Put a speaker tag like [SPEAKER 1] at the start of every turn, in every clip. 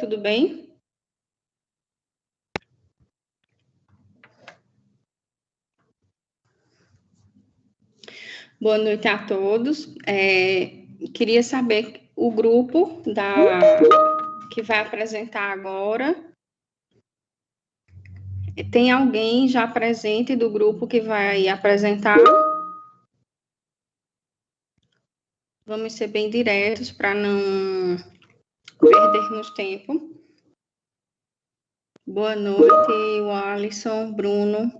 [SPEAKER 1] tudo bem? Boa noite a todos. Queria saber o grupo que vai apresentar agora. Tem alguém já presente do grupo que vai apresentar? Vamos ser bem diretos para não perdermos tempo. Boa noite, Alisson, Bruno.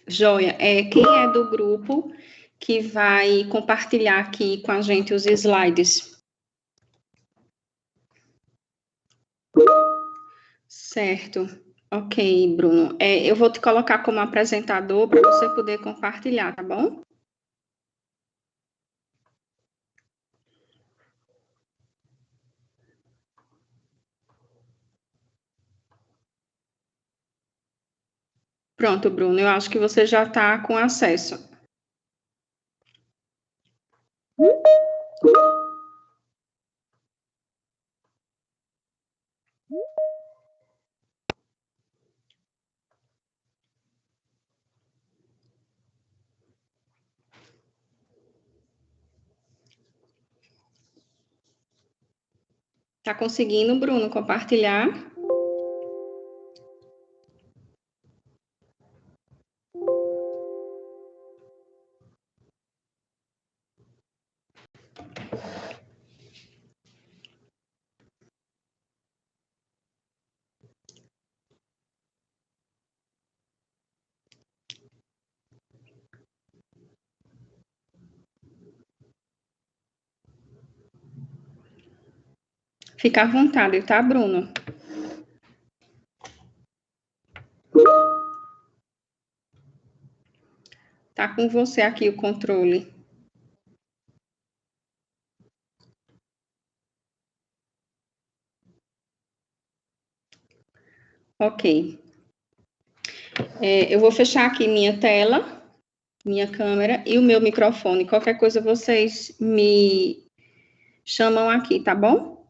[SPEAKER 1] Joia. Quem é do grupo que vai compartilhar aqui com a gente os slides? Certo. Ok, Bruno. Eu vou te colocar como apresentador para você poder compartilhar, tá bom? Pronto, Bruno. Eu acho que você já está com acesso. Tá conseguindo, Bruno, compartilhar? Fica à vontade, tá, Bruno? Tá com você aqui o controle. Ok. Eu vou fechar aqui minha tela, minha câmera e o meu microfone. Qualquer coisa vocês me chamam aqui, tá bom?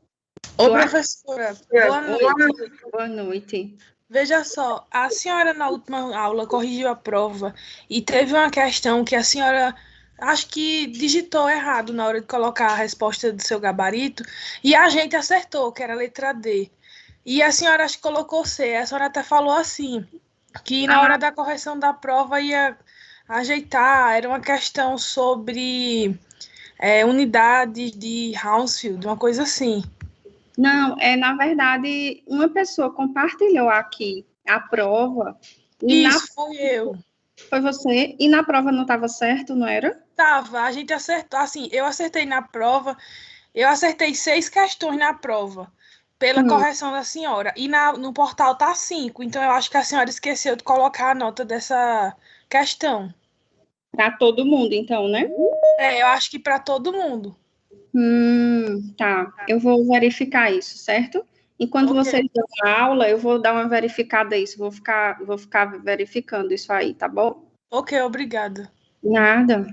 [SPEAKER 2] Ô, professora, boa noite.
[SPEAKER 1] Boa noite.
[SPEAKER 2] Veja só, a senhora na última aula corrigiu a prova e teve uma questão que a senhora acho que digitou errado na hora de colocar a resposta do seu gabarito e a gente acertou, que era a letra D. E a senhora acho que colocou C. A senhora até falou assim, que na hora da correção da prova ia ajeitar, era uma questão sobre unidades de Hounsfield, uma coisa assim.
[SPEAKER 1] Não, na verdade, uma pessoa compartilhou aqui a prova.
[SPEAKER 2] Isso, fui eu.
[SPEAKER 1] Foi você? E na prova não estava certo, não era?
[SPEAKER 2] Tava, a gente acertou, assim, eu acertei na prova, eu acertei 6 questões na prova, pela correção da senhora, e no portal tá 5, então eu acho que a senhora esqueceu de colocar a nota dessa questão.
[SPEAKER 1] Para todo mundo, então, né?
[SPEAKER 2] Eu acho que para todo mundo.
[SPEAKER 1] Tá. Eu vou verificar isso, certo? Enquanto vocês dão a aula, eu vou dar uma verificada nisso. Vou ficar verificando isso aí, tá bom?
[SPEAKER 2] Ok, obrigada.
[SPEAKER 1] Nada.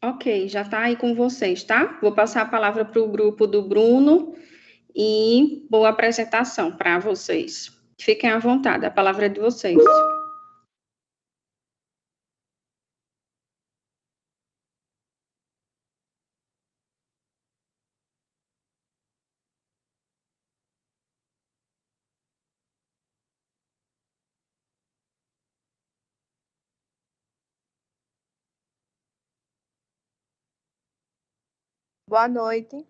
[SPEAKER 1] Ok, já tá aí com vocês, tá? Vou passar a palavra para o grupo do Bruno e boa apresentação para vocês. Fiquem à vontade, a palavra é de vocês.
[SPEAKER 3] Boa noite.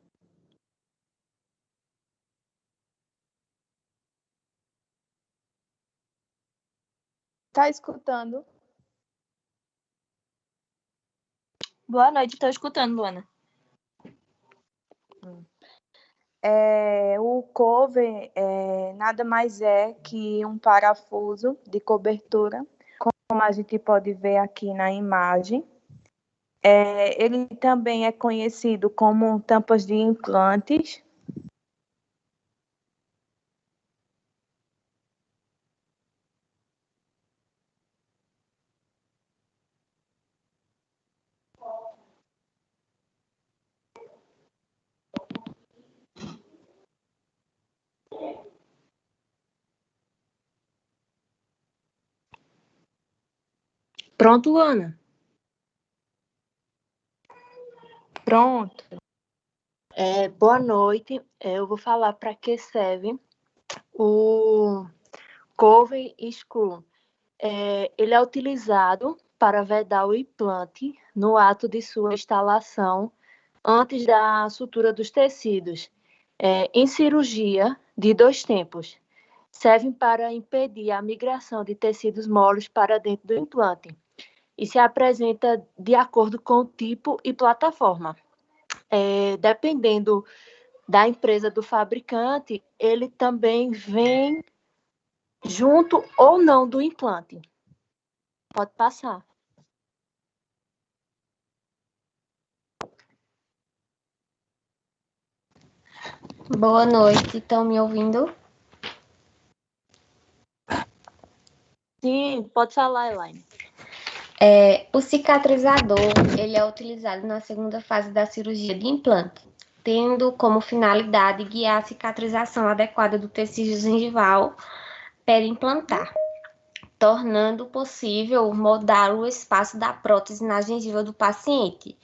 [SPEAKER 3] Tá escutando?
[SPEAKER 4] Boa noite, estou escutando, Luana.
[SPEAKER 3] O cover nada mais é que um parafuso de cobertura, como a gente pode ver aqui na imagem. Ele também é conhecido como tampas de implantes. .
[SPEAKER 5] Pronto, Luana?
[SPEAKER 3] Pronto.
[SPEAKER 5] Boa noite. Eu vou falar para que serve o Cover Screw. Ele é utilizado para vedar o implante no ato de sua instalação antes da sutura dos tecidos. Em cirurgia de 2 tempos. Servem para impedir a migração de tecidos moles para dentro do implante e se apresenta de acordo com o tipo e plataforma. Dependendo da empresa do fabricante, ele também vem junto ou não do implante. Pode passar.
[SPEAKER 6] Boa noite, estão me ouvindo?
[SPEAKER 5] Sim, pode falar, Elaine.
[SPEAKER 6] O cicatrizador, ele é utilizado na segunda fase da cirurgia de implante, tendo como finalidade guiar a cicatrização adequada do tecido gengival perimplantar, tornando possível moldar o espaço da prótese na gengiva do paciente.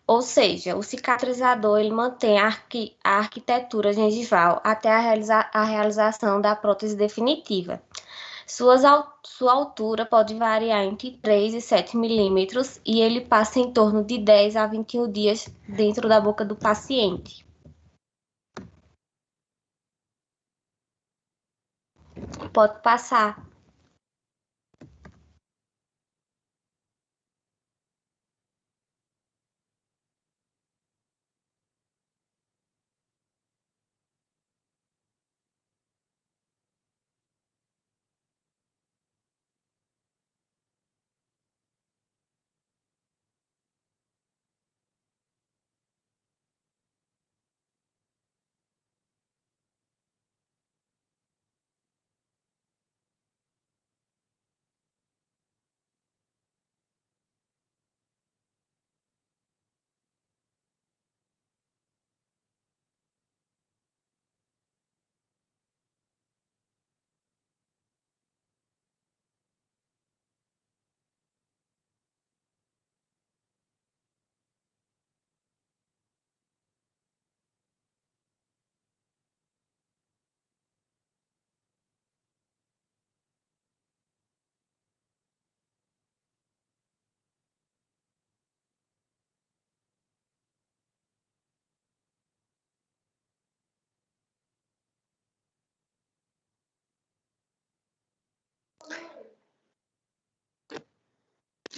[SPEAKER 6] Ou seja, o cicatrizador ele mantém a arquitetura gengival até a realização da prótese definitiva. Sua altura pode variar entre 3 e 7 milímetros e ele passa em torno de 10 a 21 dias dentro da boca do paciente. Pode passar.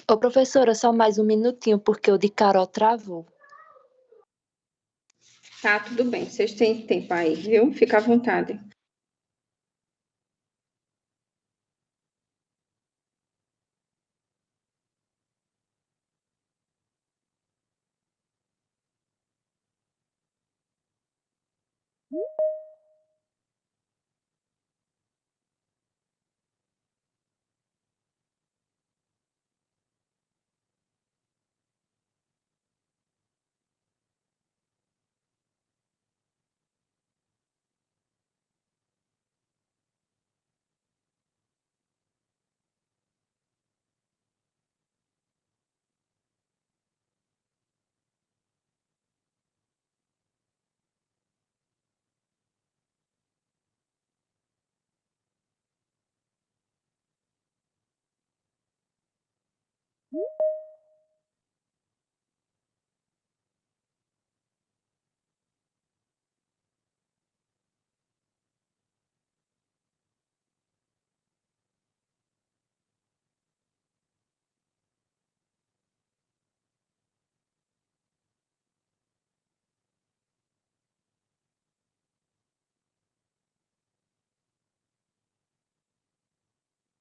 [SPEAKER 5] Ô, professora, só mais um minutinho, porque o de Carol travou.
[SPEAKER 1] Tá, tudo bem. Vocês têm tempo aí, viu? Fica à vontade.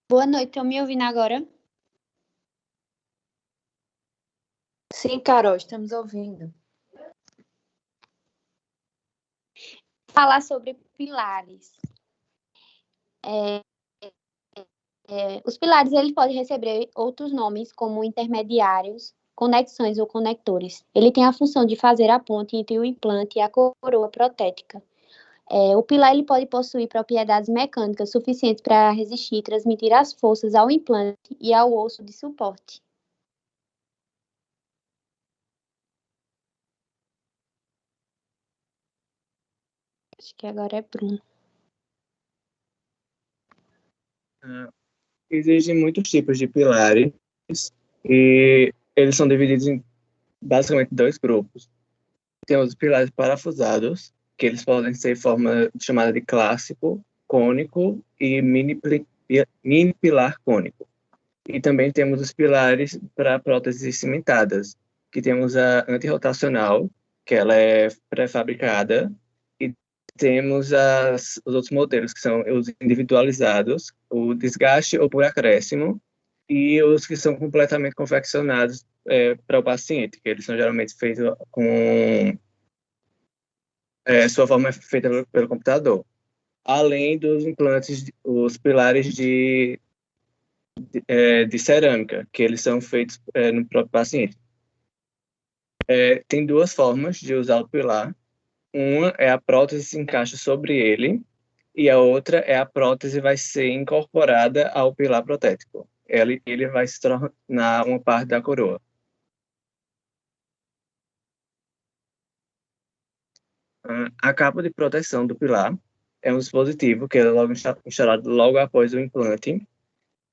[SPEAKER 7] Boa noite, estão me ouvindo agora?
[SPEAKER 5] Sim, Carol, estamos ouvindo.
[SPEAKER 7] Falar sobre pilares. Os pilares eles podem receber outros nomes, como intermediários, conexões ou conectores. Ele tem a função de fazer a ponte entre o implante e a coroa protética. O pilar ele pode possuir propriedades mecânicas suficientes para resistir e transmitir as forças ao implante e ao osso de suporte. Acho que agora é Bruno.
[SPEAKER 8] Existem muitos tipos de pilares e eles são divididos em basicamente dois grupos. Tem os pilares parafusados, que eles podem ser em forma chamada de clássico, cônico e mini pilar cônico. E também temos os pilares para próteses cimentadas, que temos a antirrotacional, que ela é pré-fabricada, e temos os outros modelos, que são os individualizados, o desgaste ou por acréscimo, e os que são completamente confeccionados para o paciente, que eles são geralmente feitos com... sua forma é feita pelo computador. Além dos implantes, os pilares de cerâmica, que eles são feitos no próprio paciente. Tem duas formas de usar o pilar. Uma é a prótese se encaixa sobre ele, e a outra é a prótese vai ser incorporada ao pilar protético. Ele vai se tornar uma parte da coroa. A capa de proteção do pilar é um dispositivo que é logo instalado logo após o implante,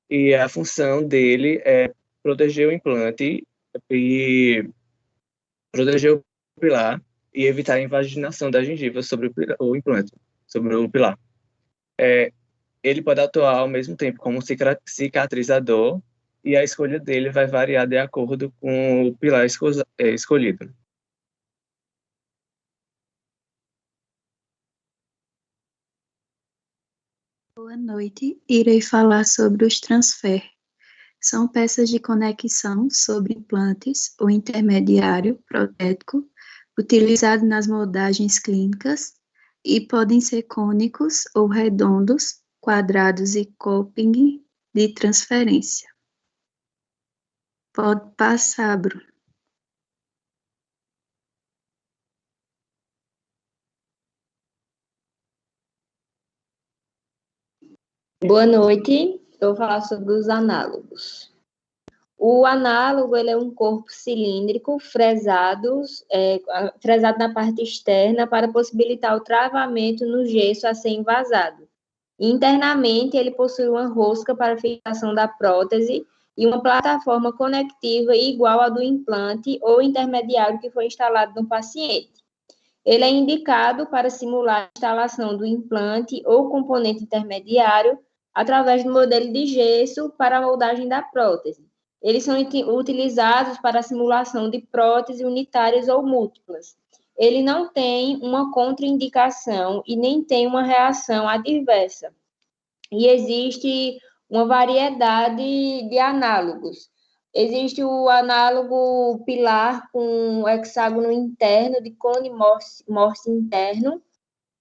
[SPEAKER 8] e a função dele é proteger o implante e proteger o pilar e evitar a invaginação da gengiva sobre o implante, sobre o pilar. Ele pode atuar ao mesmo tempo como cicatrizador, e a escolha dele vai variar de acordo com o pilar escolhido.
[SPEAKER 9] Boa noite, irei falar sobre os transfer. São peças de conexão sobre implantes ou intermediário protético, utilizados nas moldagens clínicas e podem ser cônicos ou redondos, quadrados e coping de transferência. Pode passar, Bruno.
[SPEAKER 6] Boa noite, eu vou falar sobre os análogos. O análogo ele é um corpo cilíndrico fresado na parte externa para possibilitar o travamento no gesso a ser envasado. Internamente, ele possui uma rosca para fixação da prótese e uma plataforma conectiva igual à do implante ou intermediário que foi instalado no paciente. Ele é indicado para simular a instalação do implante ou componente intermediário através do modelo de gesso para a moldagem da prótese. Eles são utilizados para a simulação de próteses unitárias ou múltiplas. Ele não tem uma contraindicação e nem tem uma reação adversa. E existe uma variedade de análogos. Existe o análogo pilar com hexágono interno de cone morse interno,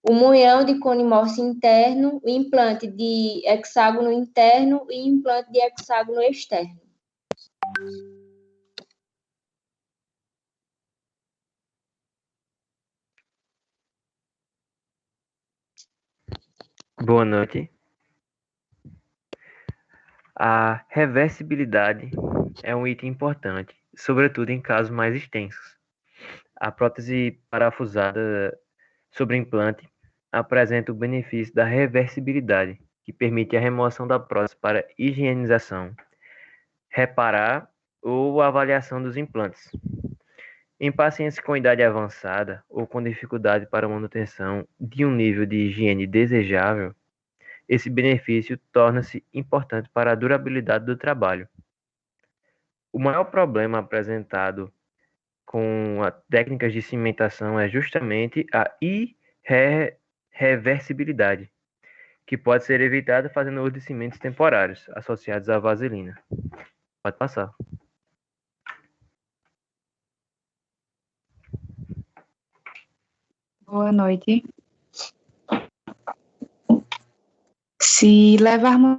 [SPEAKER 6] o moião de cone morse interno, o implante de hexágono interno e implante de hexágono externo.
[SPEAKER 10] Boa noite. A reversibilidade é um item importante, sobretudo em casos mais extensos. A prótese parafusada sobre implante apresenta o benefício da reversibilidade, que permite a remoção da prótese para higienização, reparar ou avaliação dos implantes. Em pacientes com idade avançada ou com dificuldade para manutenção de um nível de higiene desejável, esse benefício torna-se importante para a durabilidade do trabalho. O maior problema apresentado com as técnicas de cimentação é justamente a irreversibilidade, que pode ser evitada fazendo uso de cimentos temporários associados à vaselina. Pode passar.
[SPEAKER 9] Boa noite. Se levarmos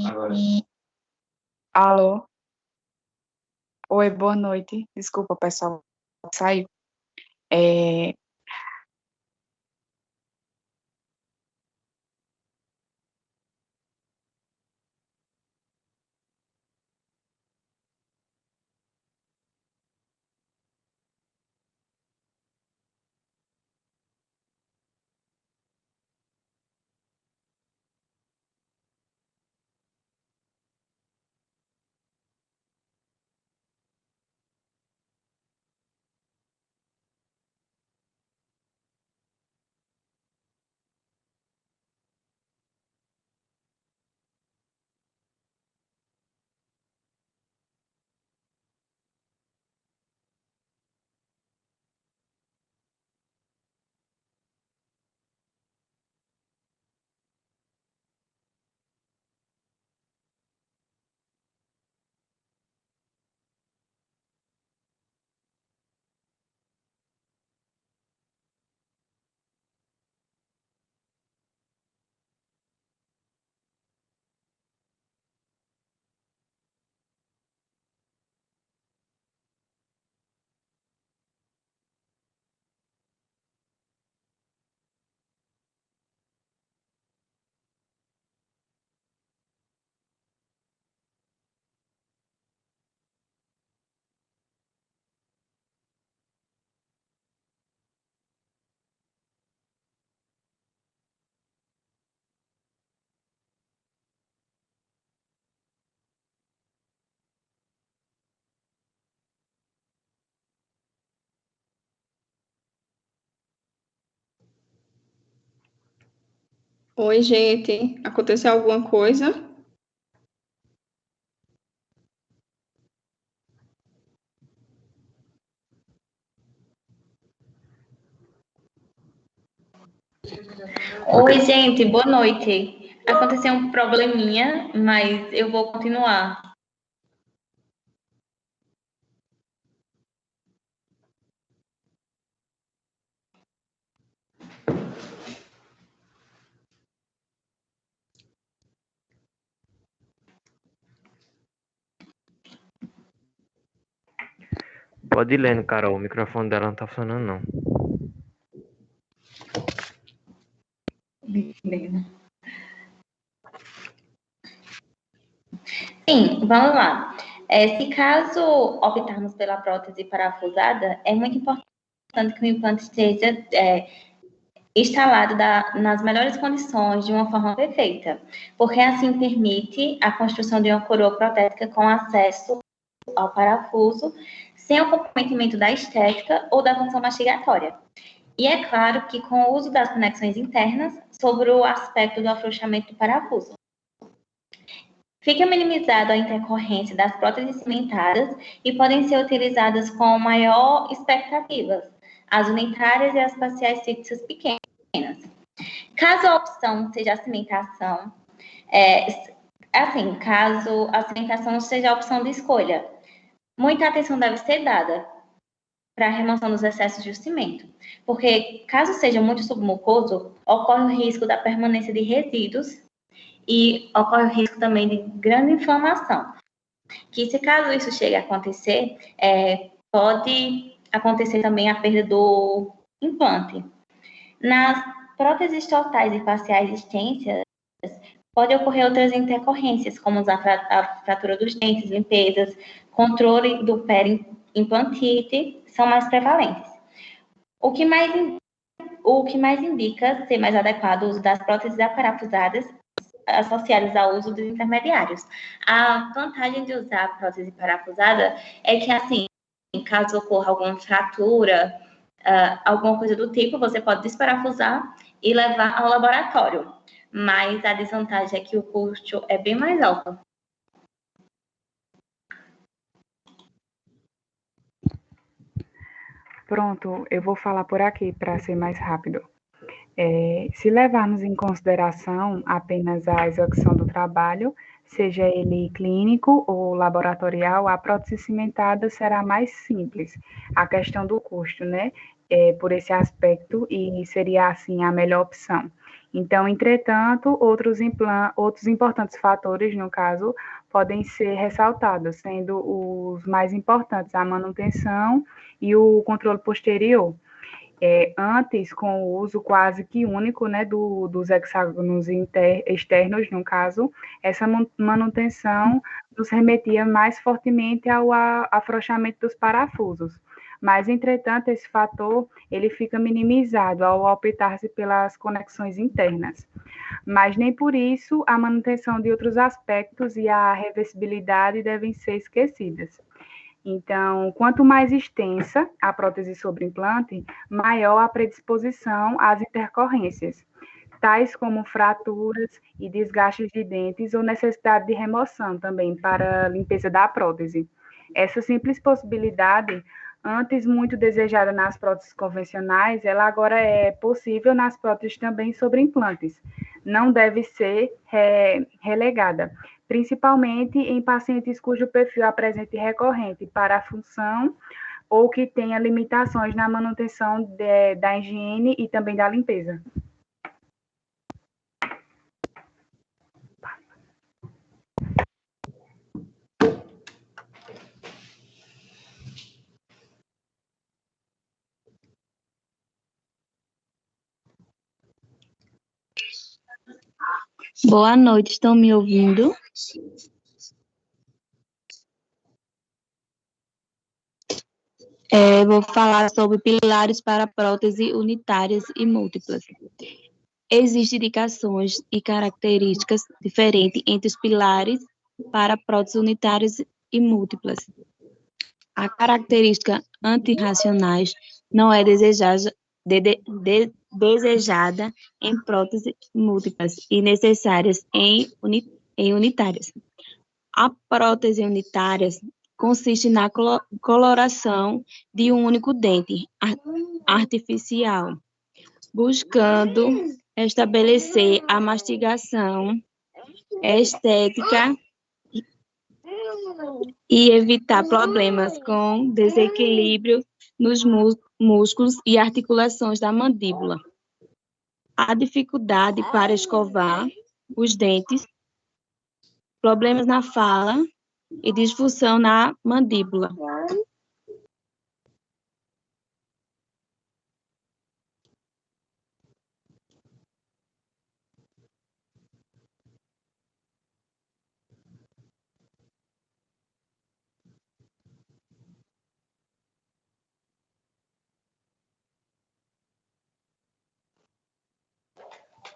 [SPEAKER 10] Agora.
[SPEAKER 11] Alô? Oi, boa noite. Desculpa, pessoal, saiu. É,
[SPEAKER 1] Oi, gente. Aconteceu alguma coisa?
[SPEAKER 4] Oi, gente, boa noite. Aconteceu um probleminha, mas eu vou continuar.
[SPEAKER 10] Pode ir lendo, Carol. O microfone dela não tá funcionando, não.
[SPEAKER 4] Beleza. Sim, vamos lá. Se caso optarmos pela prótese parafusada, é muito importante que o implante esteja instalado nas melhores condições, de uma forma perfeita, porque assim permite a construção de uma coroa protética com acesso ao parafuso, sem o comprometimento da estética ou da função mastigatória. E é claro que com o uso das conexões internas, sobre o aspecto do afrouxamento do parafuso. Fica minimizada a intercorrência das próteses cimentadas e podem ser utilizadas com maior expectativas, as unitárias e as faciais fixas pequenas. Caso a opção seja a cimentação, caso a cimentação seja a opção de escolha, muita atenção deve ser dada para a remoção dos excessos de cimento, porque caso seja muito submucoso, ocorre o risco da permanência de resíduos e ocorre o risco também de grande inflamação, que se caso isso chegue a acontecer, pode acontecer também a perda do implante. Nas próteses totais e parciais extensas, pode ocorrer outras intercorrências, como a fratura dos dentes, limpezas, controle do periimplantite, são mais prevalentes. O que mais indica ser mais adequado o uso das próteses aparafusadas associadas ao uso dos intermediários. A vantagem de usar a prótese parafusada é que, assim, caso ocorra alguma fratura, alguma coisa do tipo, você pode desparafusar e levar ao laboratório. Mas a desvantagem é que o custo é bem mais alto.
[SPEAKER 11] Pronto, eu vou falar por aqui para ser mais rápido. Se levarmos em consideração apenas a execução do trabalho, seja ele clínico ou laboratorial, a prótese cimentada será mais simples. A questão do custo, né? Por esse aspecto, e seria, assim, a melhor opção. Então, entretanto, outros importantes fatores, no caso, podem ser ressaltados, sendo os mais importantes a manutenção e o controle posterior. Antes, com o uso quase que único, né, dos hexágonos externos, no caso, essa manutenção nos remetia mais fortemente ao afrouxamento dos parafusos. Mas, entretanto, esse fator ele fica minimizado ao optar-se pelas conexões internas. Mas nem por isso a manutenção de outros aspectos e a reversibilidade devem ser esquecidas. Então, quanto mais extensa a prótese sobre implante, maior a predisposição às intercorrências, tais como fraturas e desgastes de dentes ou necessidade de remoção também para a limpeza da prótese. Essa simples possibilidade, antes muito desejada nas próteses convencionais, ela agora é possível nas próteses também sobre implantes. Não deve ser relegada, principalmente em pacientes cujo perfil apresente recorrente para a função ou que tenha limitações na manutenção da higiene e também da limpeza.
[SPEAKER 9] Boa noite, estão me ouvindo? Vou falar sobre pilares para prótese unitárias e múltiplas. Existem indicações e características diferentes entre os pilares para próteses unitárias e múltiplas. A característica antirracionais não é desejada em próteses múltiplas e necessárias em unitárias. A prótese unitária consiste na coloração de um único dente artificial, buscando estabelecer a mastigação estética e evitar problemas com desequilíbrio nos músculos e articulações da mandíbula. A dificuldade para escovar os dentes, problemas na fala e disfunção na mandíbula.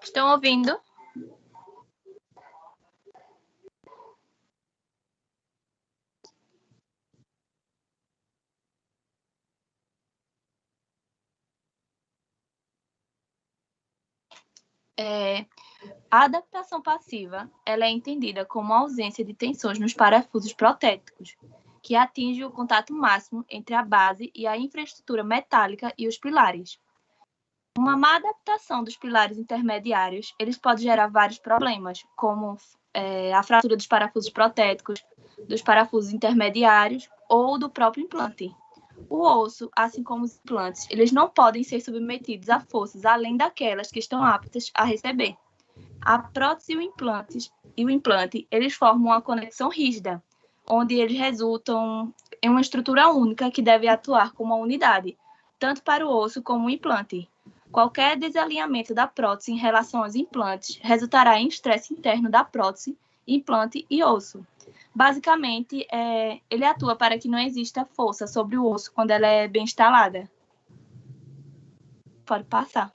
[SPEAKER 12] Estão ouvindo? A adaptação passiva ela é entendida como a ausência de tensões nos parafusos protéticos, que atinge o contato máximo entre a base e a infraestrutura metálica e os pilares. Uma má adaptação dos pilares intermediários, eles podem gerar vários problemas, como a fratura dos parafusos protéticos, dos parafusos intermediários ou do próprio implante. O osso, assim como os implantes, eles não podem ser submetidos a forças além daquelas que estão aptas a receber. A prótese e o implante, eles formam uma conexão rígida, onde eles resultam em uma estrutura única que deve atuar como uma unidade, tanto para o osso como o implante. Qualquer desalinhamento da prótese em relação aos implantes resultará em estresse interno da prótese, implante e osso. Basicamente, ele atua para que não exista força sobre o osso quando ela é bem instalada. Pode passar.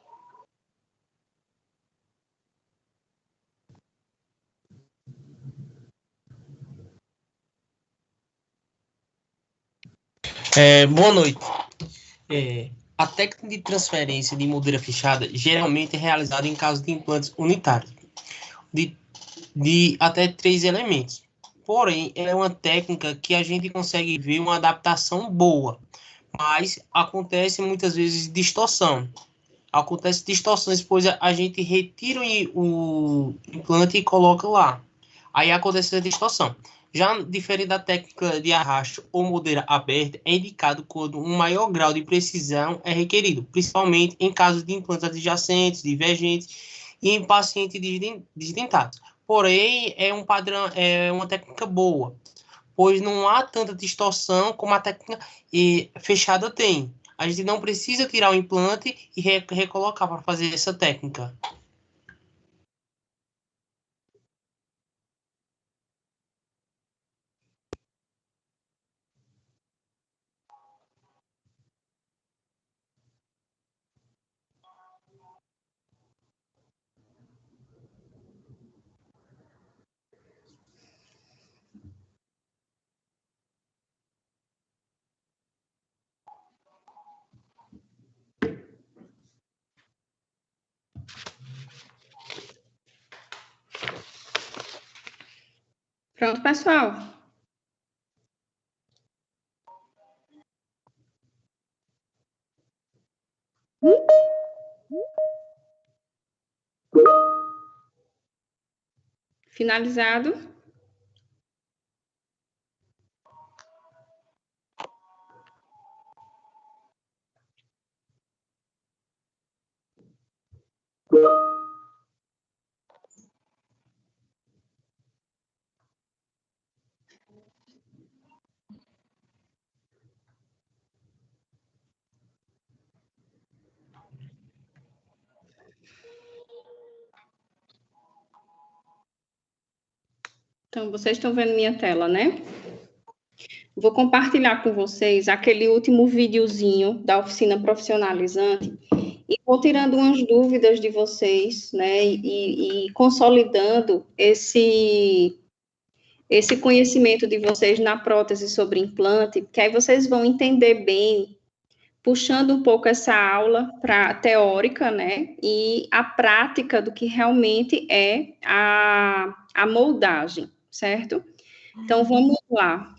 [SPEAKER 13] Boa noite. A técnica de transferência de moldura fechada geralmente é realizada em caso de implantes unitários, de até 3 elementos. Porém, ela é uma técnica que a gente consegue ver uma adaptação boa, mas acontece muitas vezes distorção. Acontece distorções, pois a gente retira o implante e coloca lá. Aí acontece a distorção. Já diferente da técnica de arrasto ou moldeira aberta, é indicado quando um maior grau de precisão é requerido, principalmente em casos de implantes adjacentes, divergentes e em pacientes desdentados. Porém, é um padrão, é uma técnica boa, pois não há tanta distorção como a técnica fechada tem. A gente não precisa tirar o implante e recolocar para fazer essa técnica.
[SPEAKER 1] Pronto, pessoal. Finalizado. Então, vocês estão vendo minha tela, né? Vou compartilhar com vocês aquele último videozinho da oficina profissionalizante e vou tirando umas dúvidas de vocês, né? E consolidando esse conhecimento de vocês na prótese sobre implante, que aí vocês vão entender bem, puxando um pouco essa aula para teórica, né? E a prática do que realmente é a moldagem, certo? Então, vamos lá.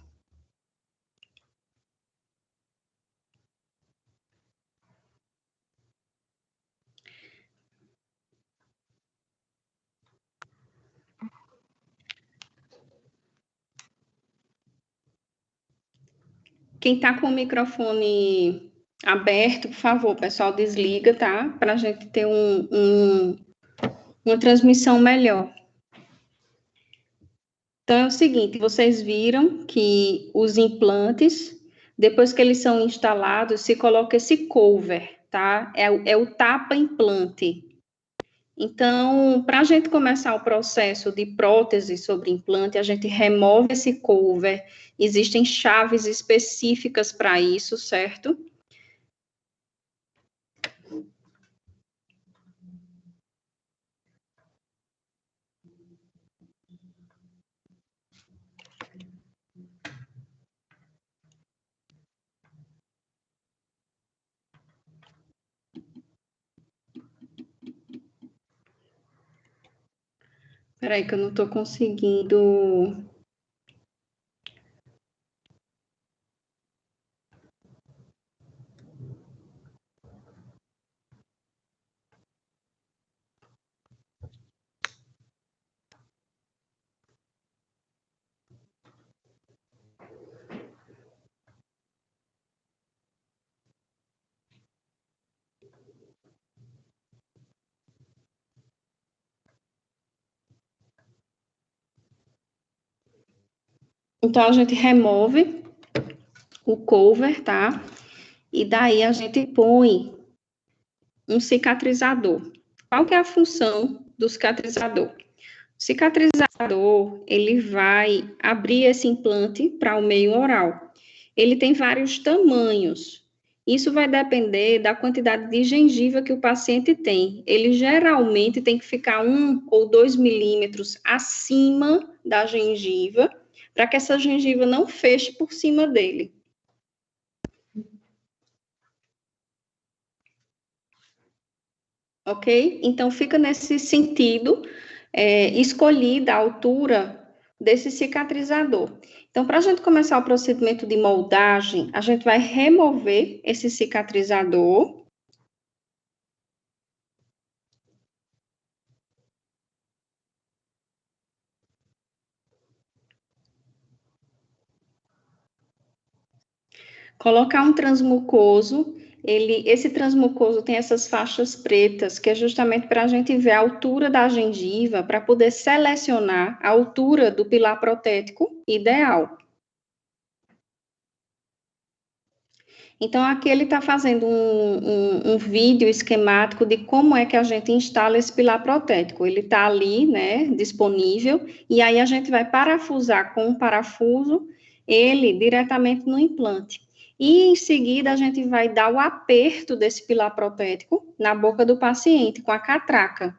[SPEAKER 1] Quem está com o microfone aberto, por favor, pessoal, desliga, tá? Para a gente ter uma transmissão melhor. Então, é o seguinte, vocês viram que os implantes, depois que eles são instalados, se coloca esse cover, tá? É o tapa-implante. Então, para a gente começar o processo de prótese sobre implante, a gente remove esse cover, existem chaves específicas para isso, certo? Espera aí que eu não estou conseguindo... Então, a gente remove o cover, tá? E daí a gente põe um cicatrizador. Qual que é a função do cicatrizador? O cicatrizador, ele vai abrir esse implante para o meio oral. Ele tem vários tamanhos. Isso vai depender da quantidade de gengiva que o paciente tem. Ele geralmente tem que ficar 1 ou 2 milímetros acima da gengiva, para que essa gengiva não feche por cima dele. Ok? Então, fica nesse sentido, escolhida a altura desse cicatrizador. Então, para a gente começar o procedimento de moldagem, a gente vai remover esse cicatrizador. Colocar um transmucoso esse transmucoso tem essas faixas pretas, que é justamente para a gente ver a altura da gengiva, para poder selecionar a altura do pilar protético ideal. Então, aqui ele está fazendo um vídeo esquemático de como é que a gente instala esse pilar protético. Ele está ali, né, disponível, e aí a gente vai parafusar com um parafuso ele diretamente no implante. E, em seguida, a gente vai dar o aperto desse pilar protético na boca do paciente, com a catraca.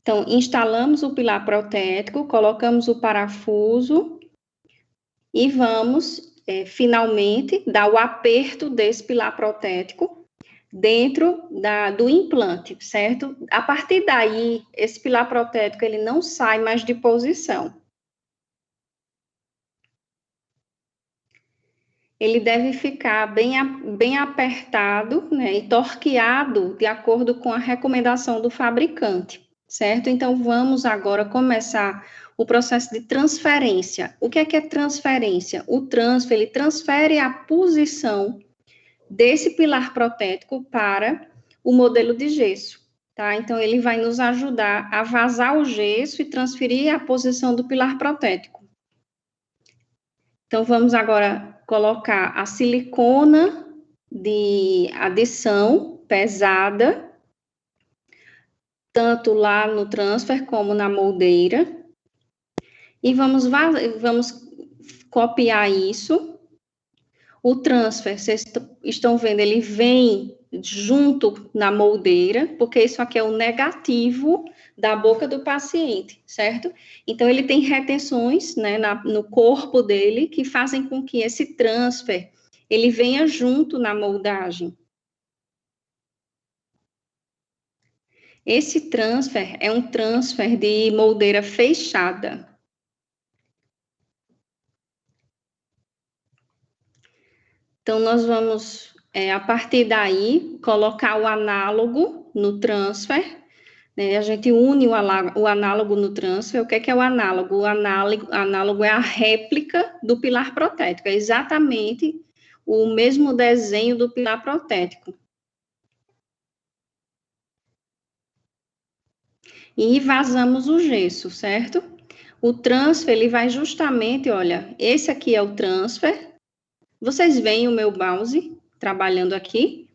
[SPEAKER 1] Então, instalamos o pilar protético, colocamos o parafuso e vamos... finalmente, dar o aperto desse pilar protético dentro do implante, certo? A partir daí, esse pilar protético, ele não sai mais de posição. Ele deve ficar bem apertado, né, e torqueado de acordo com a recomendação do fabricante, certo? Então, vamos agora começar o processo de transferência. O que é transferência? O transfer, ele transfere a posição desse pilar protético para o modelo de gesso, tá? Então, ele vai nos ajudar a vazar o gesso e transferir a posição do pilar protético. Então, vamos agora colocar a silicona de adição pesada, tanto lá no transfer como na moldeira. E vamos copiar isso. O transfer, vocês estão vendo, ele vem junto na moldeira, porque isso aqui é o negativo da boca do paciente, certo? Então, ele tem retenções, né, no corpo dele, que fazem com que esse transfer, ele venha junto na moldagem. Esse transfer é um transfer de moldeira fechada. Então, nós vamos, a partir daí, colocar o análogo no transfer, né? A gente une o análogo no transfer. O que é o análogo? O análogo é a réplica do pilar protético, é exatamente o mesmo desenho do pilar protético. E vazamos o gesso, certo? O transfer, ele vai justamente, olha, esse aqui é o transfer. Vocês veem o meu mouse trabalhando aqui?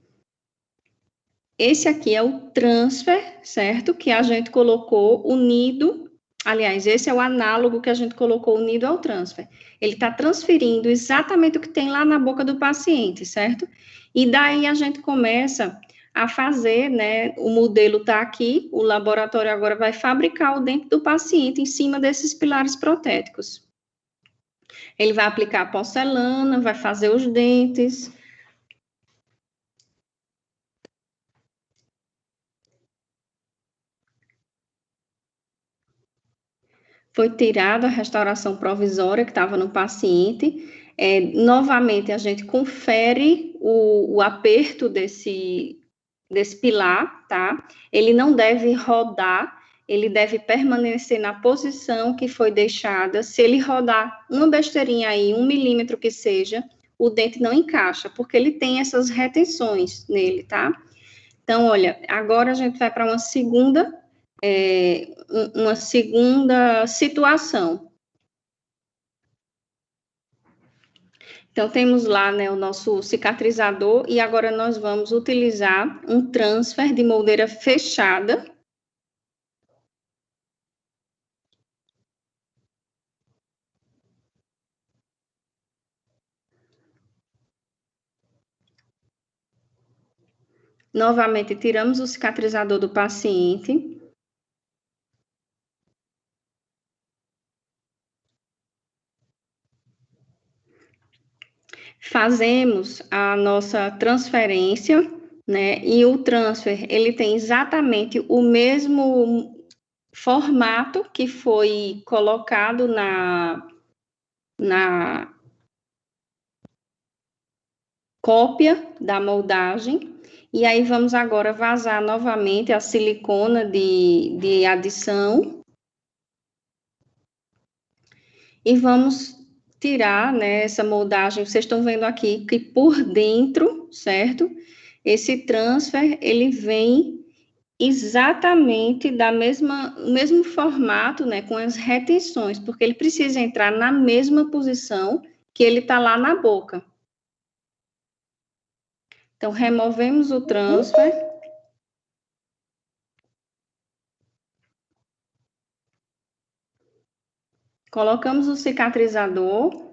[SPEAKER 1] Esse aqui é o transfer, certo? Que a gente colocou unido. Aliás, esse é o análogo que a gente colocou unido ao transfer. Ele está transferindo exatamente o que tem lá na boca do paciente, certo? E daí a gente começa a fazer, né? O modelo está aqui, o laboratório agora vai fabricar o dente do paciente em cima desses pilares protéticos. Ele vai aplicar a porcelana, vai fazer os dentes. Foi tirada a restauração provisória que estava no paciente. Novamente, a gente confere o aperto desse pilar, tá? Ele não deve rodar, ele deve permanecer na posição que foi deixada. Se ele rodar uma besteirinha aí, 1 milímetro que seja, o dente não encaixa, porque ele tem essas retenções nele, tá? Então, olha, agora a gente vai para uma segunda situação. Então, temos lá, né, o nosso cicatrizador, e agora nós vamos utilizar um transfer de moldeira fechada. Novamente, tiramos o cicatrizador do paciente. Fazemos a nossa transferência, né? E o transfer, ele tem exatamente o mesmo formato que foi colocado na cópia da moldagem. E aí, vamos agora vazar novamente a silicona de adição. E vamos tirar, né, essa moldagem, vocês estão vendo aqui que por dentro, certo? Esse transfer, ele vem exatamente da mesmo formato, né, com as retenções, porque ele precisa entrar na mesma posição que ele está lá na boca. Então, removemos o transfer. Colocamos o cicatrizador.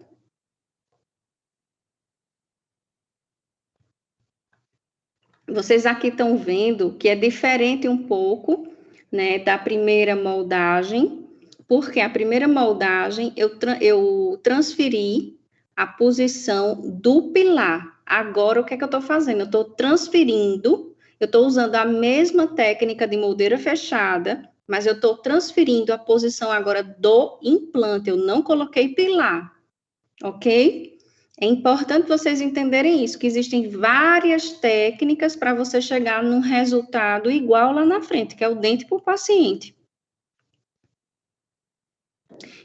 [SPEAKER 1] Vocês aqui estão vendo que é diferente um pouco, né, da primeira moldagem, porque a primeira moldagem eu transferi a posição do pilar. Agora, o que é que eu estou fazendo? Eu estou transferindo, eu estou usando a mesma técnica de moldeira fechada, mas eu estou transferindo a posição agora do implante, eu não coloquei pilar, ok? É importante vocês entenderem isso, que existem várias técnicas para você chegar num resultado igual lá na frente, que é o dente para o paciente.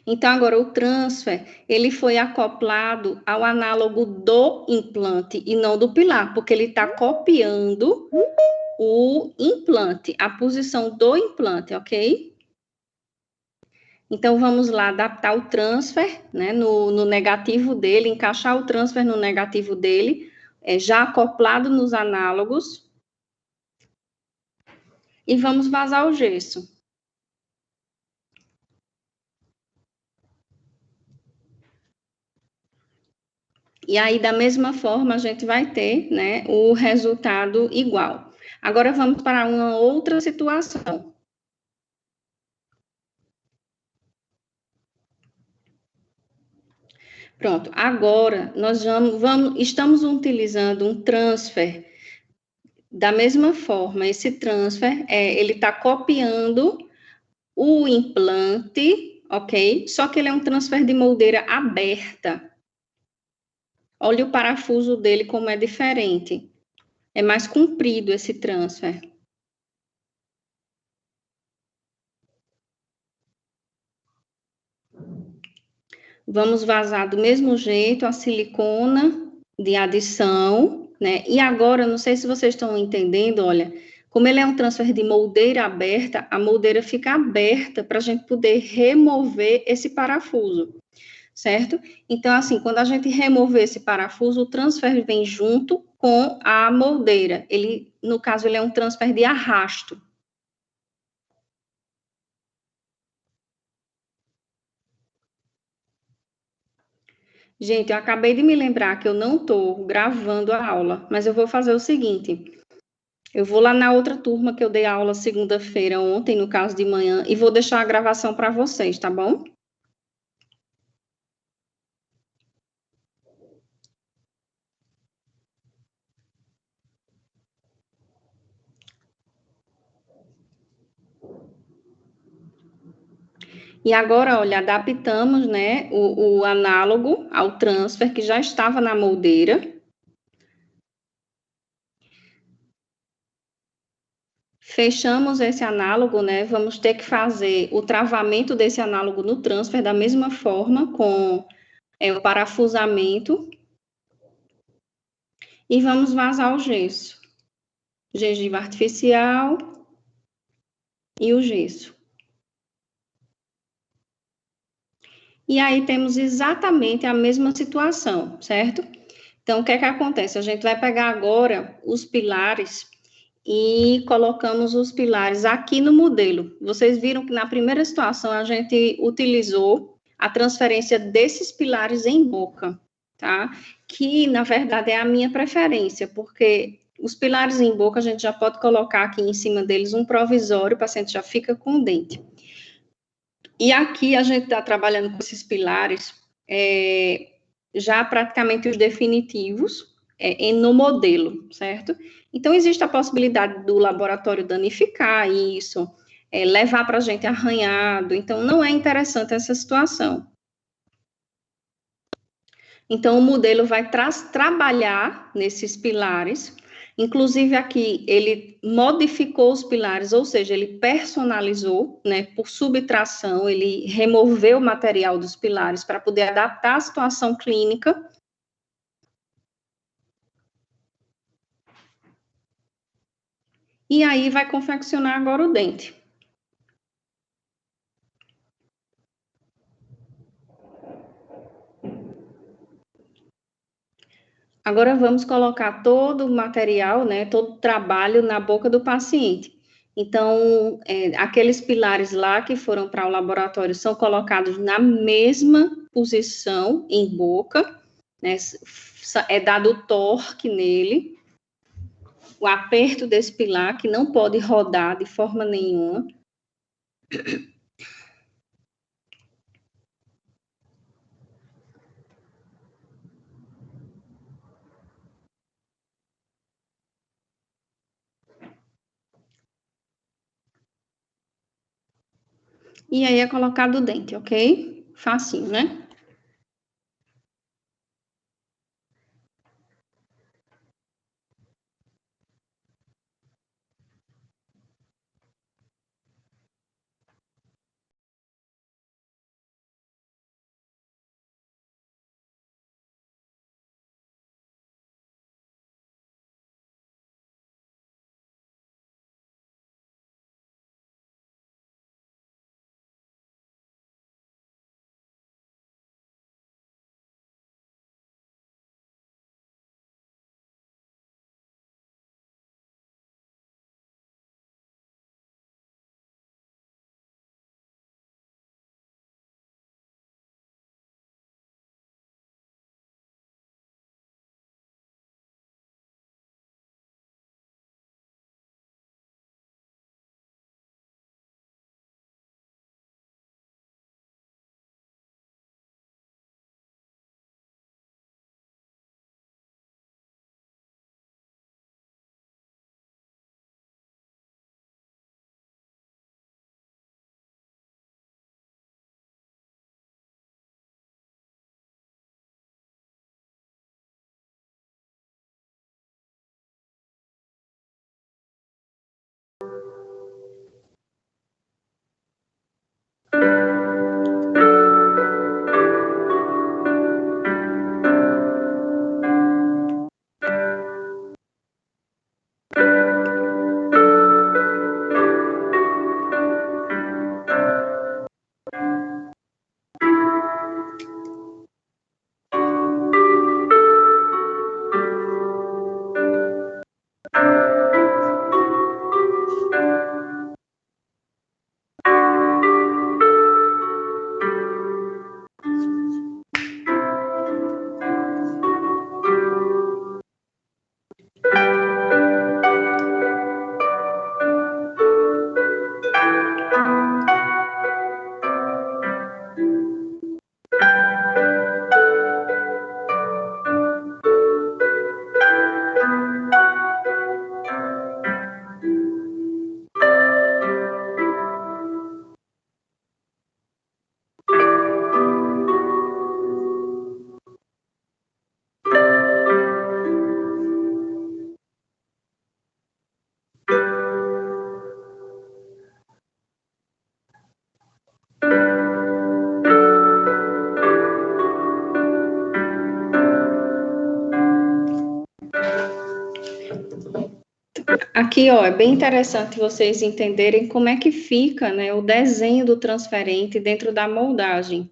[SPEAKER 1] Então, agora, o transfer, ele foi acoplado ao análogo do implante e não do pilar, porque ele está copiando o implante, a posição do implante, ok? Então, vamos lá adaptar o transfer, né, no negativo dele, encaixar o transfer no negativo dele, já acoplado nos análogos. E vamos vazar o gesso. E aí, da mesma forma, a gente vai ter, né, o resultado igual. Agora, vamos para uma outra situação. Pronto, agora nós estamos utilizando um transfer da mesma forma. Esse transfer, ele está copiando o implante, ok? Só que ele é um transfer de moldeira aberta. Olha o parafuso dele como é diferente. É mais comprido esse transfer. Vamos vazar do mesmo jeito a silicona de adição, né? E agora, não sei se vocês estão entendendo, olha, como ele é um transfer de moldeira aberta, a moldeira fica aberta para a gente poder remover esse parafuso, certo? Então, assim, quando a gente remover esse parafuso, o transfer vem junto com a moldeira. Ele, no caso, ele é um transfer de arrasto. Gente, eu acabei de me lembrar que eu não estou gravando a aula, mas eu vou fazer o seguinte. Eu vou lá na outra turma que eu dei aula segunda-feira, ontem, no caso de manhã, e vou deixar a gravação para vocês, tá bom? E agora, olha, adaptamos, né, o análogo ao transfer que já estava na moldeira. Fechamos esse análogo, né, vamos ter que fazer o travamento desse análogo no transfer da mesma forma, com o parafusamento. E vamos vazar o gesso. Gengiva artificial e o gesso. E aí temos exatamente a mesma situação, certo? Então, o que é que acontece? A gente vai pegar agora os pilares e colocamos os pilares aqui no modelo. Vocês viram que na primeira situação a gente utilizou a transferência desses pilares em boca, tá? Que, na verdade, é a minha preferência, porque os pilares em boca a gente já pode colocar aqui em cima deles um provisório, o paciente já fica com o dente. E aqui a gente está trabalhando com esses pilares, já praticamente os definitivos, no modelo, certo? Então, existe a possibilidade do laboratório danificar isso, levar para a gente arranhado, então não é interessante essa situação. Então, o modelo vai trabalhar nesses pilares. Inclusive aqui, ele modificou os pilares, ou seja, ele personalizou, né, por subtração, ele removeu o material dos pilares para poder adaptar a situação clínica. E aí vai confeccionar agora o dente. Agora vamos colocar todo o material, né, todo o trabalho na boca do paciente. Então, aqueles pilares lá que foram para o laboratório são colocados na mesma posição em boca, né, é dado torque nele, o aperto desse pilar, que não pode rodar de forma nenhuma. E aí é colocado o dente, ok? Facinho, né? Aqui, ó, é bem interessante vocês entenderem como é que fica, né, o desenho do transferente dentro da moldagem.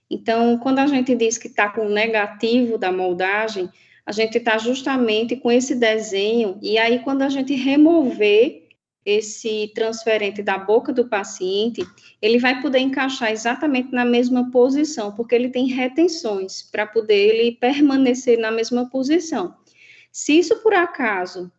[SPEAKER 1] Então, quando a gente diz que está com o negativo da moldagem, a gente está justamente com esse desenho, e aí quando a gente remover esse transferente da boca do paciente, ele vai poder encaixar exatamente na mesma posição, porque ele tem retenções para poder ele permanecer na mesma posição. Se isso por acaso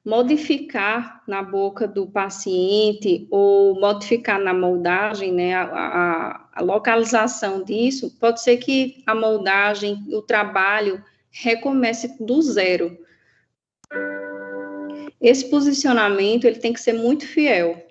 [SPEAKER 1] modificar na boca do paciente ou modificar na moldagem, né, a localização disso, pode ser que a moldagem, o trabalho recomece do zero. Esse posicionamento, ele tem que ser muito fiel.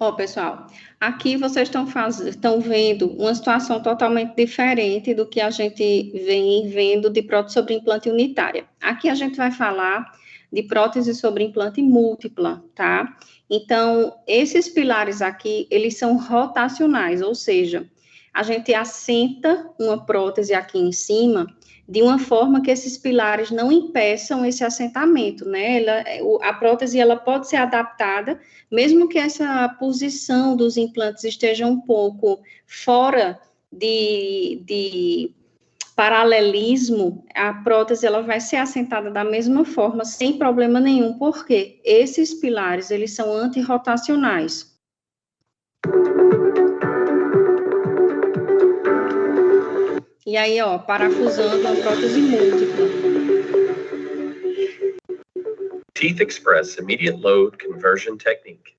[SPEAKER 1] Ó, pessoal, aqui vocês estão vendo uma situação totalmente diferente do que a gente vem vendo de prótese sobre implante unitária. Aqui a gente vai falar de prótese sobre implante múltipla, tá? Então, esses pilares aqui, eles são rotacionais, ou seja, a gente assenta uma prótese aqui em cima de uma forma que esses pilares não impeçam esse assentamento, né? A prótese, ela pode ser adaptada, mesmo que essa posição dos implantes esteja um pouco fora de paralelismo, a prótese, ela vai ser assentada da mesma forma, sem problema nenhum, porque esses pilares, eles são antirrotacionais. E aí, ó, parafusando uma prótese múltipla.
[SPEAKER 14] Teeth Express Immediate Load Conversion Technique.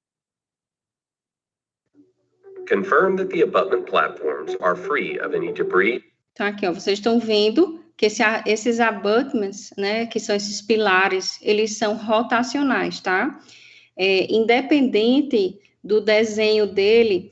[SPEAKER 14] Confirm that the abutment platforms are free of any debris.
[SPEAKER 1] Então, aqui, ó, vocês estão vendo que esses abutments, né, que são esses pilares, eles são rotacionais, tá? Independente do desenho dele,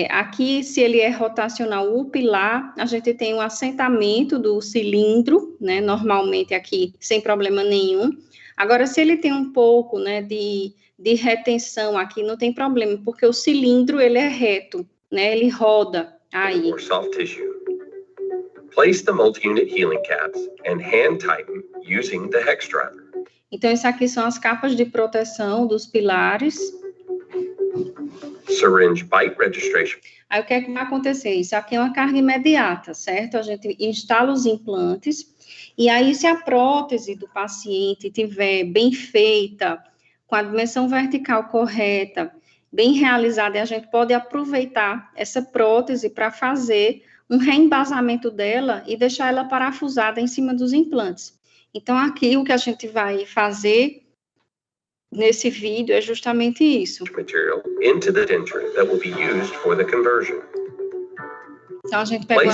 [SPEAKER 1] aqui, se ele é rotacional, o pilar, a gente tem um assentamento do cilindro, né, normalmente aqui, sem problema nenhum. Agora, se ele tem um pouco, né, de retenção aqui, não tem problema, porque o cilindro, ele é reto, né, ele roda aí.
[SPEAKER 14] Or soft tissue. Place the multi-unit healing caps and hand tighten using the hex driver.
[SPEAKER 1] Então, isso aqui são as capas de proteção dos pilares.
[SPEAKER 14] Syringe bite registration.
[SPEAKER 1] Aí, o que é que vai acontecer? Isso aqui é uma carga imediata, certo? A gente instala os implantes, e aí, se a prótese do paciente estiver bem feita, com a dimensão vertical correta, bem realizada, a gente pode aproveitar essa prótese para fazer um reembasamento dela e deixar ela parafusada em cima dos implantes. Então, aqui, o que a gente vai fazer nesse vídeo é justamente isso.
[SPEAKER 14] Material into the denture that will be used for the conversion.
[SPEAKER 1] Então, a gente pega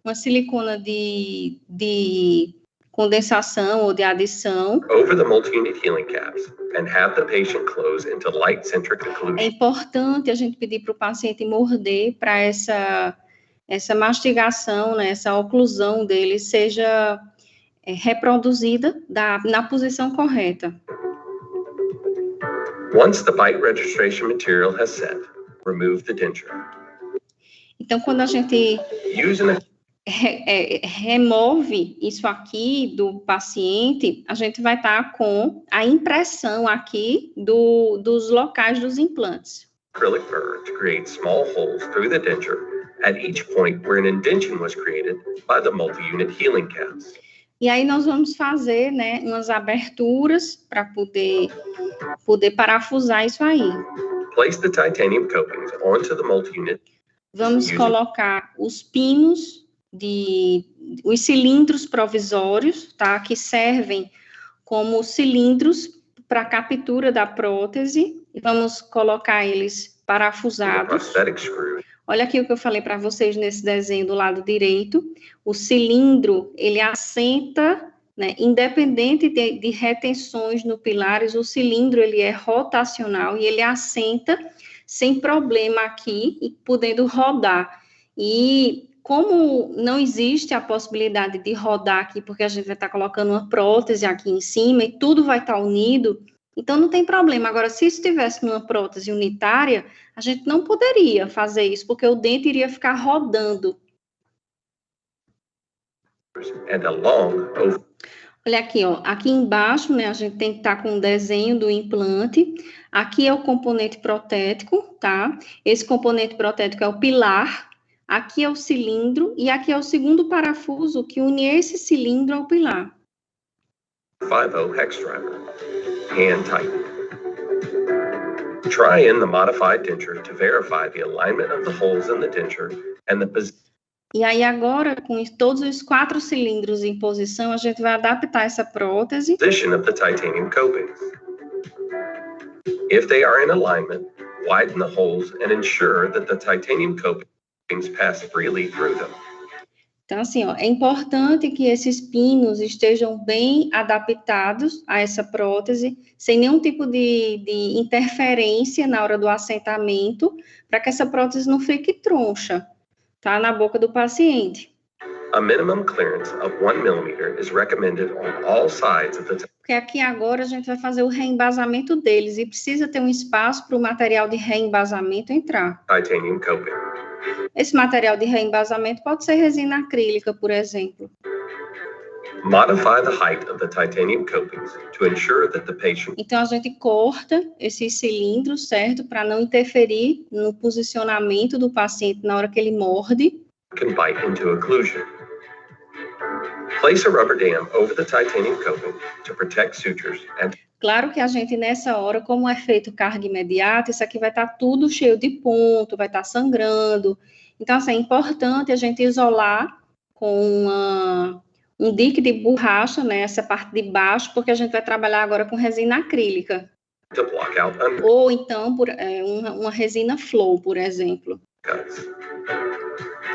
[SPEAKER 1] uma silicona de condensação ou de adição.
[SPEAKER 14] Over the multi-unit healing caps and have the patient close into light centric occlusion.
[SPEAKER 1] É importante a gente pedir para o paciente morder para essa mastigação, né, essa oclusão dele seja reproduzida na posição correta.
[SPEAKER 14] Once the bite registration material has set, remove the denture.
[SPEAKER 1] Então, quando a gente remove isso aqui do paciente, a gente vai estar com a impressão aqui dos locais dos implantes.
[SPEAKER 14] Acrylic burr to create small holes through the denture at each point where an indention was created by the multi-unit healing caps.
[SPEAKER 1] E aí nós vamos fazer, né, umas aberturas para poder parafusar isso aí.
[SPEAKER 14] Place the titanium copings onto the multi-unit.
[SPEAKER 1] Vamos colocar os pinos os cilindros provisórios, tá, que servem como cilindros para a captura da prótese, e vamos colocar eles parafusados. Olha aqui o que eu falei para vocês nesse desenho do lado direito. O cilindro, ele assenta, né, independente de retenções no pilares, o cilindro, ele é rotacional e ele assenta sem problema aqui e podendo rodar. E como não existe a possibilidade de rodar aqui, porque a gente vai estar colocando uma prótese aqui em cima e tudo vai estar unido, então não tem problema. Agora, se estivesse numa prótese unitária, a gente não poderia fazer isso, porque o dente iria ficar rodando. Olha aqui, ó, aqui embaixo, né, a gente tem que estar com o desenho do implante. Aqui é o componente protético, tá? Esse componente protético é o pilar. Aqui é o cilindro e aqui é o segundo parafuso que une esse cilindro ao pilar.
[SPEAKER 14] 5-0 hex driver. Hand tighten. Try in the modified denture to verify the alignment of the holes in the denture and the position.
[SPEAKER 1] E aí agora, com todos os 4 cilindros em posição, a gente vai adaptar essa prótese.
[SPEAKER 14] Position of the titanium copings. If they are in alignment, widen the holes and ensure that the titanium copings pass freely through them.
[SPEAKER 1] Então, assim, ó, é importante que esses pinos estejam bem adaptados a essa prótese, sem nenhum tipo de interferência na hora do assentamento, para que essa prótese não fique troncha, tá? Na boca do paciente.
[SPEAKER 14] A minimum clearance of 1 millimeter is recommended on all sides of the
[SPEAKER 1] Porque aqui agora a gente vai fazer o reembasamento deles, e precisa ter um espaço para o material de reembasamento entrar.
[SPEAKER 14] titanium coping.
[SPEAKER 1] Esse material de reembasamento pode ser resina acrílica, por exemplo.
[SPEAKER 14] Modify the height of the titanium copings to ensure that the patient
[SPEAKER 1] Então, a gente corta esses cilindros, certo? Para não interferir no posicionamento do paciente na hora que ele morde.
[SPEAKER 14] can bite into occlusion. Place a rubber dam over the titanium coping to protect sutures and
[SPEAKER 1] Claro que a gente, nessa hora, como é feito carga imediata, isso aqui vai estar tudo cheio de ponto, vai estar sangrando. Então, assim, é importante a gente isolar com um dique de borracha, né, essa parte de baixo, porque a gente vai trabalhar agora com resina acrílica.
[SPEAKER 14] to block out
[SPEAKER 1] Ou então, uma resina flow, por exemplo.
[SPEAKER 14] undercuts.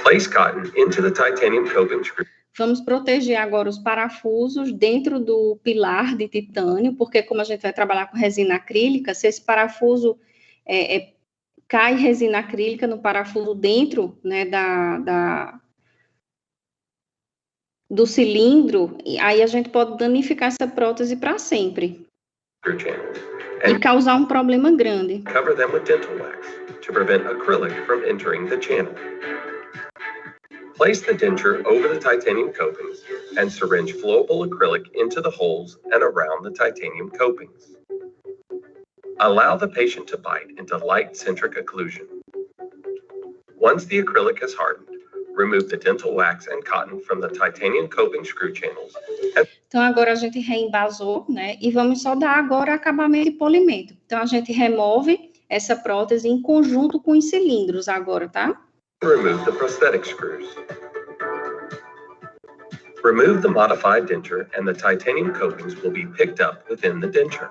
[SPEAKER 14] Place cotton into the titanium coping screw
[SPEAKER 1] Vamos proteger agora os parafusos dentro do pilar de titânio, porque como a gente vai trabalhar com resina acrílica, se esse parafuso cai resina acrílica no parafuso dentro, né, do cilindro, e aí a gente pode danificar essa prótese para sempre
[SPEAKER 14] channels
[SPEAKER 1] e
[SPEAKER 14] and
[SPEAKER 1] causar um problema grande.
[SPEAKER 14] cover them with dental wax to prevent acrylic from entering the channel. Place the denture over the titanium copings and syringe flowable acrylic into the holes and around the titanium copings. Allow the patient to bite into light centric occlusion. Once the acrylic has hardened, remove the dental wax and cotton from the titanium coping screw channels.
[SPEAKER 1] Então, agora a gente reembasou, né, e vamos só dar agora acabamento e polimento. Então, a gente remove essa prótese em conjunto com os cilindros agora, tá?
[SPEAKER 14] Remove the prosthetic screws. Remove the modified denture and the titanium copings will be picked up within the denture.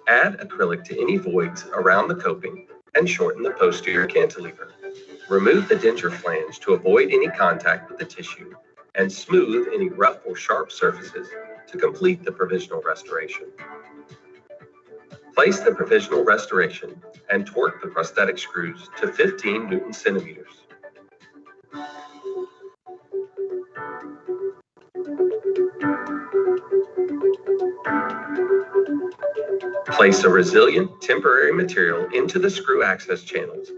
[SPEAKER 14] Add acrylic to any voids around the coping and shorten the posterior cantilever. Remove the denture flange to avoid any contact with the tissue and smooth any rough or sharp surfaces to complete the provisional restoration. Place the provisional restoration and torque the prosthetic screws to 15 Newton centimeters. Place a resilient temporary material into the screw access channels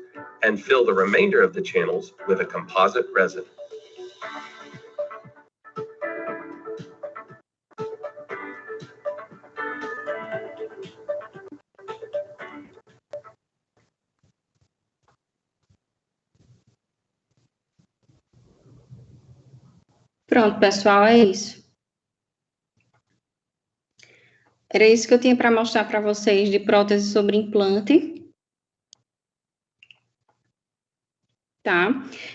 [SPEAKER 14] and fill the remainder of the channels with a composite resin.
[SPEAKER 1] Pronto, pessoal, é isso. Era isso que eu tinha para mostrar para vocês de prótese sobre implante. Tá?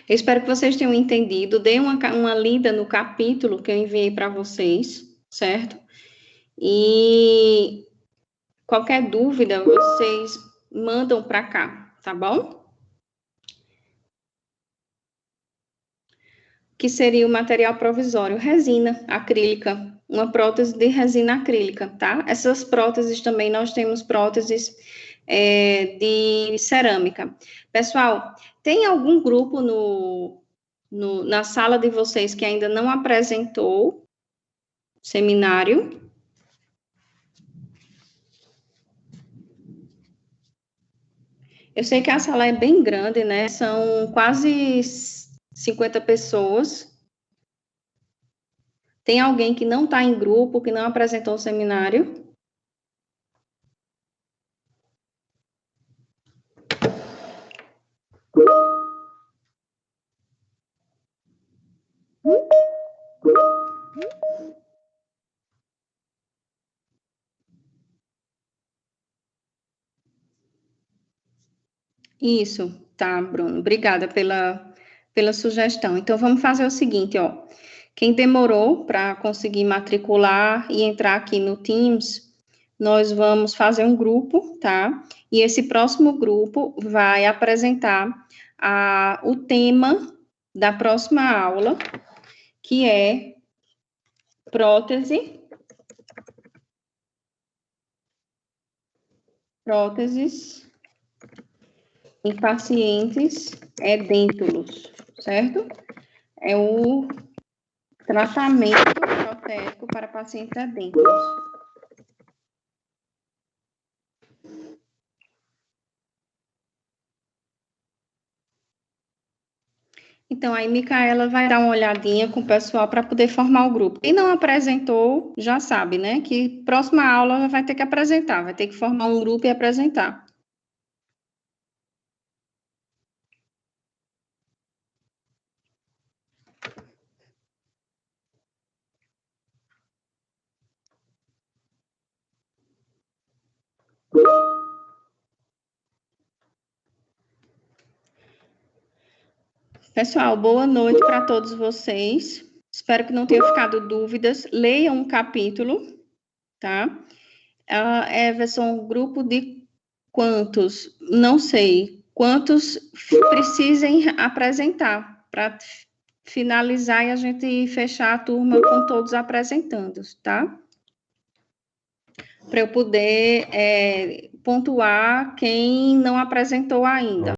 [SPEAKER 1] Eu espero que vocês tenham entendido. Dê uma lida no capítulo que eu enviei para vocês, certo? E qualquer dúvida, vocês mandam para cá, tá bom? Que seria o material provisório, resina acrílica, uma prótese de resina acrílica, tá? Essas próteses também, nós temos próteses de cerâmica. Pessoal, tem algum grupo na sala de vocês que ainda não apresentou seminário? Eu sei que a sala é bem grande, né? São quase 50 pessoas. Tem alguém que não está em grupo, que não apresentou o seminário? Isso, tá, Bruno. Obrigada pela sugestão. Então, vamos fazer o seguinte, ó. Quem demorou para conseguir matricular e entrar aqui no Teams, nós vamos fazer um grupo, tá? E esse próximo grupo vai apresentar o tema da próxima aula, que é próteses em pacientes edêntulos, certo? É o tratamento protético para pacientes edêntulos. Então, aí Micaela vai dar uma olhadinha com o pessoal para poder formar o grupo. Quem não apresentou, já sabe, né? Que próxima aula vai ter que apresentar, vai ter que formar um grupo e apresentar. Pessoal, boa noite para todos vocês. Espero que não tenham ficado dúvidas. Leiam um capítulo, tá? Everson, grupo de quantos? Não sei. Quantos precisem apresentar para finalizar e a gente fechar a turma com todos apresentando, tá? Para eu poder pontuar quem não apresentou ainda.